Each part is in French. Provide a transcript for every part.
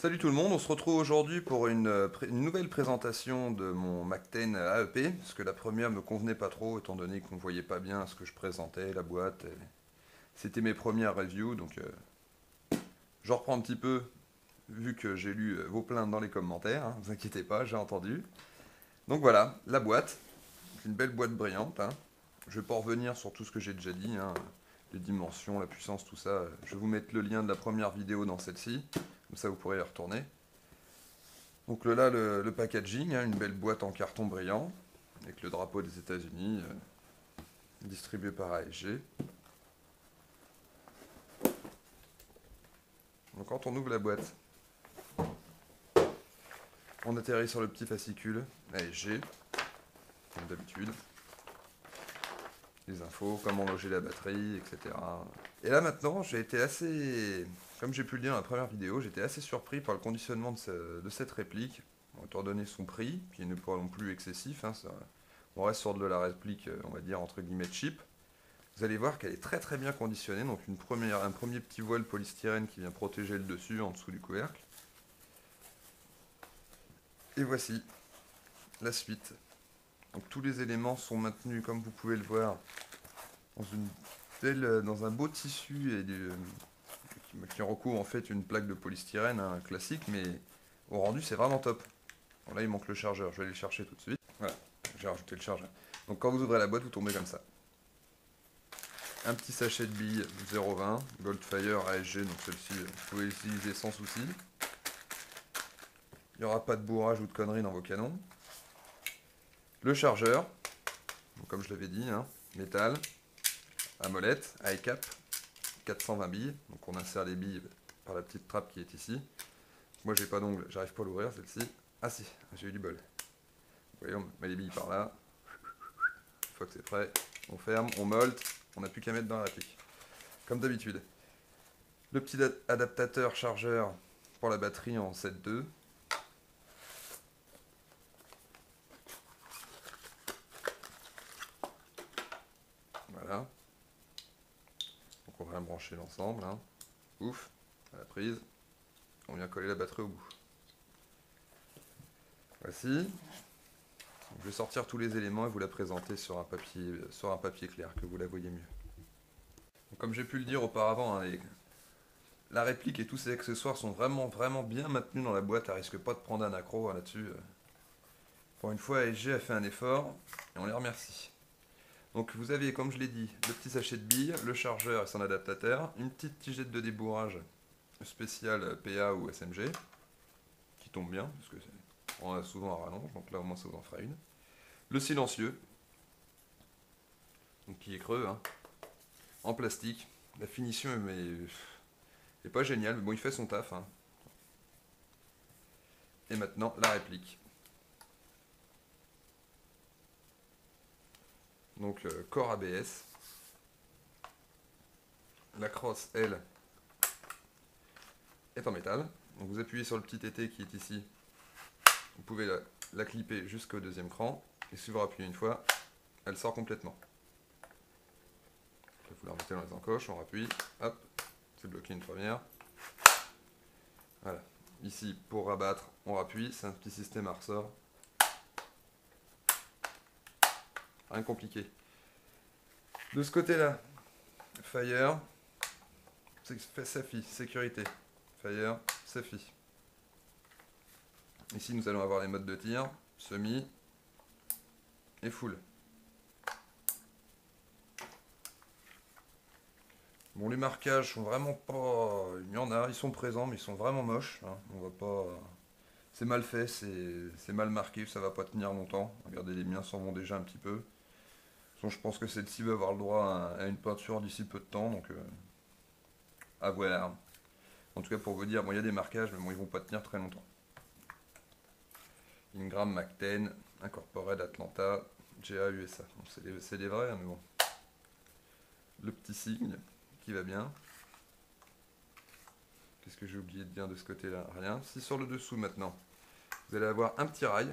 Salut tout le monde, on se retrouve aujourd'hui pour une nouvelle présentation de mon Mac 10 AEP, parce que la première me convenait pas trop, étant donné qu'on voyait pas bien ce que je présentais, la boîte. C'était mes premières reviews, donc je reprends un petit peu, vu que j'ai lu vos plaintes dans les commentaires, hein, vous inquiétez pas, j'ai entendu. Donc voilà, la boîte, une belle boîte brillante, hein. Je vais pas revenir sur tout ce que j'ai déjà dit, hein, les dimensions, la puissance, tout ça. Je vais vous mettre le lien de la première vidéo dans celle-ci, comme ça vous pourrez y retourner. Donc là, le packaging, hein, une belle boîte en carton brillant, avec le drapeau des États-Unis, distribué par ASG. Donc quand on ouvre la boîte, on atterrit sur le petit fascicule ASG, comme d'habitude. Les infos, comment loger la batterie, etc. Et là maintenant, j'ai été assez, comme j'ai pu le dire dans la première vidéo, j'étais assez surpris par le conditionnement de cette réplique, étant donné son prix, qui n'est pas non plus excessif, hein, on reste sur de la réplique, on va dire, entre guillemets, cheap. Vous allez voir qu'elle est très très bien conditionnée, donc un premier petit voile polystyrène qui vient protéger le dessus en dessous du couvercle. Et voici la suite. Donc tous les éléments sont maintenus comme vous pouvez le voir dans un beau tissu qui recouvre en fait une plaque de polystyrène, hein, classique, mais au rendu c'est vraiment top. Bon, là il manque le chargeur, je vais aller le chercher tout de suite. Voilà, j'ai rajouté le chargeur. Donc quand vous ouvrez la boîte, vous tombez comme ça. Un petit sachet de billes 0,20, Goldfire ASG, donc celle-ci vous pouvez l'utiliser sans souci. Il n'y aura pas de bourrage ou de conneries dans vos canons. Le chargeur, donc comme je l'avais dit, hein, métal, à molette, high cap, 420 billes. Donc on insère les billes par la petite trappe qui est ici. Moi j'ai pas d'ongle, j'arrive pas à l'ouvrir celle-ci. Ah si, j'ai eu du bol. Vous voyez, on met les billes par là. Une fois que c'est prêt, on ferme, on molte, on n'a plus qu'à mettre dans la réplique. Comme d'habitude. Le petit adaptateur chargeur pour la batterie en 7.2. Voilà. Donc on va brancher l'ensemble, hein. Ouf, à la prise. On vient coller la batterie au bout. Voici. Donc, je vais sortir tous les éléments et vous la présenter sur un papier clair, que vous la voyez mieux. Donc, comme j'ai pu le dire auparavant, hein, la réplique et tous ses accessoires sont vraiment vraiment bien maintenus dans la boîte. Elle risque pas de prendre un accro, hein, là-dessus. Pour une fois, ASG a fait un effort et on les remercie. Donc vous avez, comme je l'ai dit, le petit sachet de billes, le chargeur et son adaptateur, une petite tigette de débourrage spéciale PA ou SMG, qui tombe bien, parce que on a souvent un rallonge, donc là au moins ça vous en fera une. Le silencieux, donc qui est creux, hein, en plastique. La finition est pas géniale, mais bon, il fait son taf, hein. Et maintenant, la réplique. Donc corps ABS. La crosse, elle, est en métal. Donc vous appuyez sur le petit tété qui est ici. Vous pouvez la clipper jusqu'au deuxième cran. Et si vous rappuyez une fois, elle sort complètement. Là, vous la remettez dans les encoches, on rappuie. Hop, c'est bloqué une première. Voilà. Ici, pour rabattre, on rappuie. C'est un petit système à ressort. Rien de compliqué. De ce côté-là, Fire, SAFI, sécurité. Fire, SAFI. Ici, nous allons avoir les modes de tir, semi et full. Bon, les marquages sont vraiment pas... Il y en a, ils sont présents, mais ils sont vraiment moches, hein. On va pas... C'est mal fait, c'est mal marqué, ça va pas tenir longtemps. Regardez, les miens s'en vont déjà un petit peu. Donc, je pense que celle-ci va avoir le droit à une peinture d'ici peu de temps, donc à voir. En tout cas, pour vous dire, bon, il y a des marquages, mais bon, ils vont pas tenir très longtemps. Ingram Mac 10, Incorporated Atlanta, GA USA. Bon, c'est des vrais, hein, mais bon. Le petit signe qui va bien. Qu'est-ce que j'ai oublié de dire de ce côté-là? Rien. Si sur le dessous maintenant, vous allez avoir un petit rail.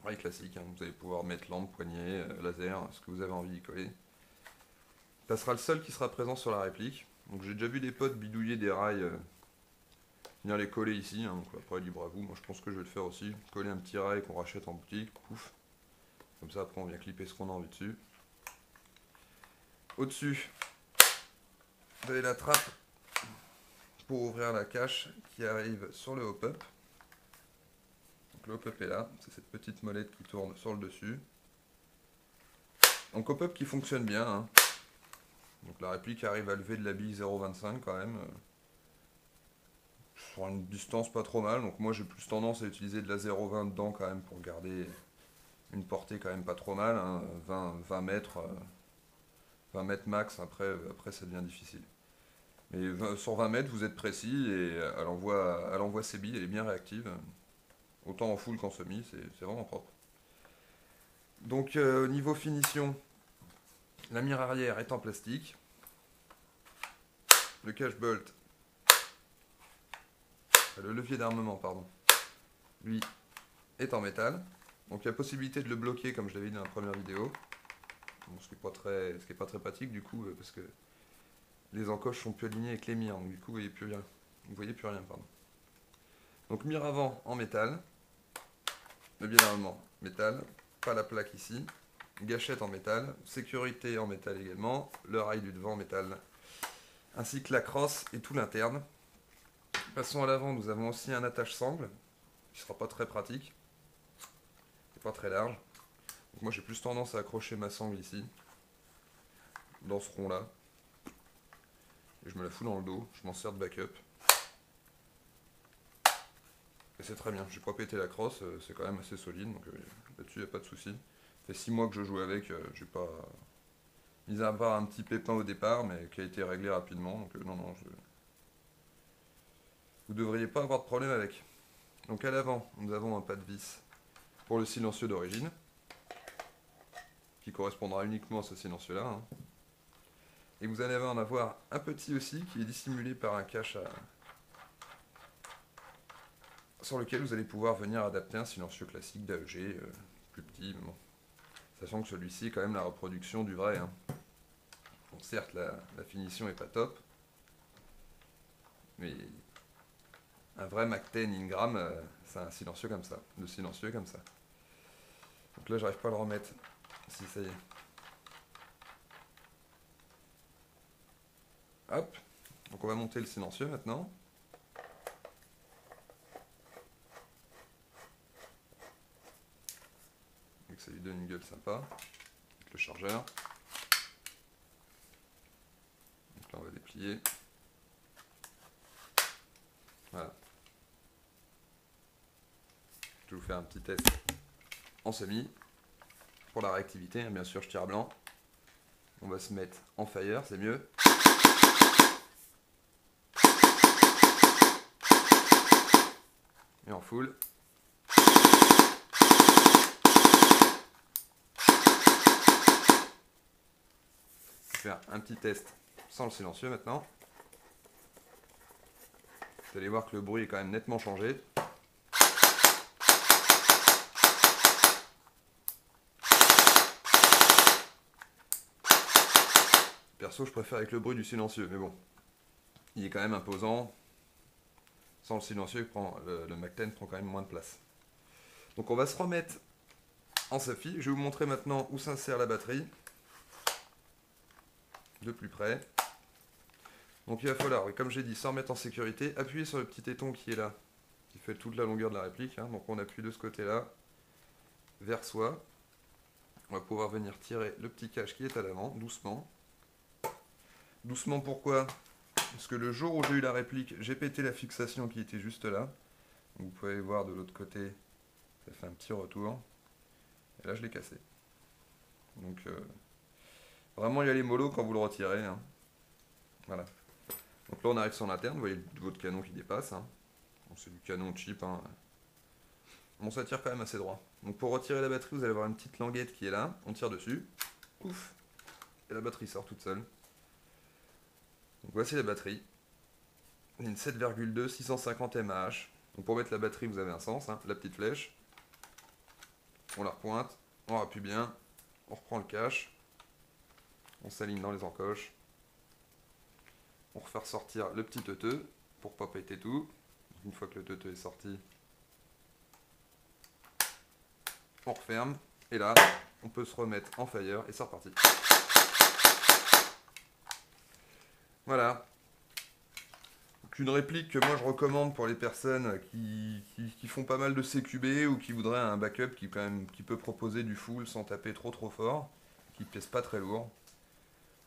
Rail classique, hein. Vous allez pouvoir mettre lampe, poignée, laser, ce que vous avez envie d'y coller. Ça sera le seul qui sera présent sur la réplique. Donc j'ai déjà vu des potes bidouiller des rails venir les coller ici, hein, donc après libre à vous. Moi je pense que je vais le faire aussi. Coller un petit rail qu'on rachète en boutique, pouf. Comme ça après on vient clipper ce qu'on a envie dessus. Au-dessus, vous avez la trappe pour ouvrir la cache qui arrive sur le hop-up. Donc le hop-up est là, c'est cette petite molette qui tourne sur le dessus. Donc hop-up qui fonctionne bien, hein. Donc la réplique arrive à lever de la bille 0,25 quand même. Sur une distance pas trop mal, donc moi j'ai plus tendance à utiliser de la 0,20 dedans quand même pour garder une portée quand même pas trop mal, hein. 20 mètres, 20 mètres max, après ça devient difficile. Mais sur 20 mètres vous êtes précis et elle envoie ses billes, elle est bien réactive. Autant en full qu'en semi, c'est vraiment propre. Donc au niveau finition, la mire arrière est en plastique. Le cache bolt, le levier d'armement, pardon, lui est en métal. Donc il y a possibilité de le bloquer comme je l'avais dit dans la première vidéo. Bon, ce qui est pas très pratique du coup, parce que les encoches sont plus alignées avec les mires, donc du coup vous voyez plus rien. Vous voyez plus rien, pardon. Donc mire avant en métal, levier d'armement métal, pas la plaque ici, gâchette en métal, sécurité en métal également, le rail du devant en métal, ainsi que la crosse et tout l'interne. Passons à l'avant, nous avons aussi un attache-sangle, qui sera pas très pratique, et pas très large. Donc moi j'ai plus tendance à accrocher ma sangle ici, dans ce rond là, et je me la fous dans le dos, je m'en sers de backup. Et c'est très bien, j'ai pas pété la crosse, c'est quand même assez solide, donc là-dessus il n'y a pas de souci. Ça fait 6 mois que je joue avec, j'ai pas... mis à part un petit pépin au départ, mais qui a été réglé rapidement, donc non, vous devriez pas avoir de problème avec. Donc à l'avant, nous avons un pas de vis pour le silencieux d'origine, qui correspondra uniquement à ce silencieux-là, hein. Et vous allez en avoir un petit aussi, qui est dissimulé par un cache sur lequel vous allez pouvoir venir adapter un silencieux classique d'AEG, plus petit, mais bon. Sachant que celui-ci est quand même la reproduction du vrai, hein. Bon, certes, la finition est pas top, mais un vrai Mac-10 Ingram, c'est un silencieux comme ça, de silencieux comme ça. Donc là, j'arrive pas à le remettre. Si, ça y est. Hop. Donc on va monter le silencieux maintenant. Et que ça lui donne une gueule sympa. Avec le chargeur. Donc là, on va déplier. Voilà. Je vais vous faire un petit test en semi. Pour la réactivité, hein, bien sûr, je tire à blanc. On va se mettre en fire, c'est mieux. Et en full. Je vais faire un petit test sans le silencieux maintenant. Vous allez voir que le bruit est quand même nettement changé. Perso, je préfère avec le bruit du silencieux, mais bon, il est quand même imposant. Sans le silencieux, le Mac-10 prend quand même moins de place. Donc on va se remettre en SAFI. Je vais vous montrer maintenant où s'insère la batterie. De plus près. Donc il va falloir, comme j'ai dit, se remettre en sécurité, appuyer sur le petit téton qui est là, qui fait toute la longueur de la réplique, hein. Donc on appuie de ce côté-là, vers soi. On va pouvoir venir tirer le petit cache qui est à l'avant, doucement. Doucement pourquoi? Parce que le jour où j'ai eu la réplique, j'ai pété la fixation qui était juste là. Donc vous pouvez voir de l'autre côté, ça fait un petit retour. Et là je l'ai cassé. Donc vraiment y aller mollo quand vous le retirez, hein. Voilà. Donc là on arrive sur l'interne, vous voyez votre canon qui dépasse, hein. Bon, c'est du canon cheap, hein. Bon, ça tire quand même assez droit. Donc pour retirer la batterie, vous allez avoir une petite languette qui est là, on tire dessus, ouf, et la batterie sort toute seule. Donc voici la batterie, une 7,2 650 mAh. Donc pour mettre la batterie, vous avez un sens, hein, la petite flèche, on la repointe, on appuie bien, on reprend le cache, on s'aligne dans les encoches, on refait ressortir le petit teuteux pour pas péter tout. une fois que le teuteux est sorti, on referme. Et là, on peut se remettre en fire et c'est reparti. Voilà. Donc une réplique que moi je recommande pour les personnes qui font pas mal de CQB ou qui voudraient un backup qui peut proposer du full sans taper trop fort, qui pèse pas très lourd.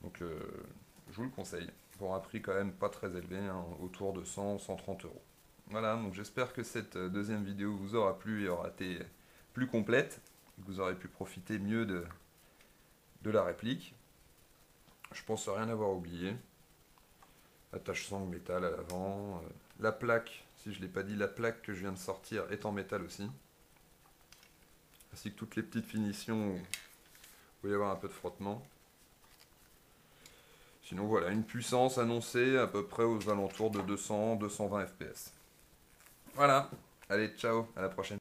Donc je vous le conseille, pour un prix quand même pas très élevé, hein, autour de 100-130 euros. Voilà, donc j'espère que cette deuxième vidéo vous aura plu et aura été plus complète, que vous aurez pu profiter mieux de la réplique. Je pense rien avoir oublié. Attache sangle métal à l'avant. La plaque, si je ne l'ai pas dit, la plaque que je viens de sortir est en métal aussi. Ainsi que toutes les petites finitions où il peut y avoir un peu de frottement. Sinon voilà, une puissance annoncée à peu près aux alentours de 200-220 fps. Voilà, allez, ciao, à la prochaine.